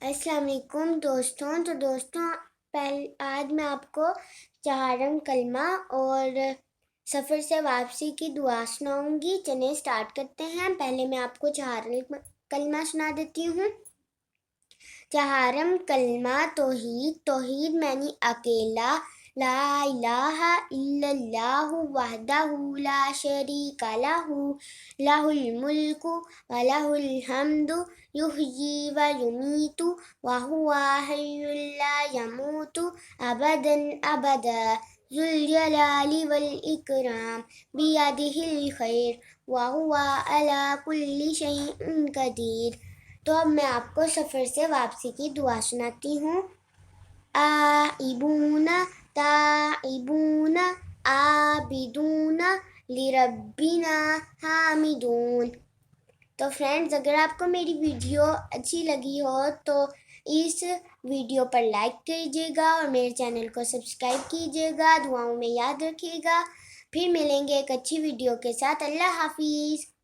السلام علیکم دوستوں آج میں آپ کو چہارم کلمہ اور سفر سے واپسی کی دعا سناؤں گی۔ چلیں سٹارٹ کرتے ہیں۔ پہلے میں آپ کو چہارم کلمہ سنا دیتی ہوں۔ چہارم کلمہ توحید معنی اکیلا، لا الہ الا اللہ وحدہ لا شریک لہ، لہ الملک و لہ الحمد یحیی و یمیت وہو حی لا یموت ابدا ابدا ذو الجلال والاکرام بیدہ الخیر وہو علی کل شیء قدیر۔ تو اب میں آپ کو سفر سے واپسی کی دعا سناتی ہوں۔ آئبون تائبون عابدون لربنا حامدون۔ تو فرینڈز، اگر آپ کو میری ویڈیو اچھی لگی ہو تو اس ویڈیو پر لائک کیجیے گا اور میرے چینل کو سبسکرائب کیجیے گا۔ دعاؤں میں یاد رکھیے گا۔ پھر ملیں گے ایک اچھی ویڈیو کے ساتھ۔ اللہ حافظ۔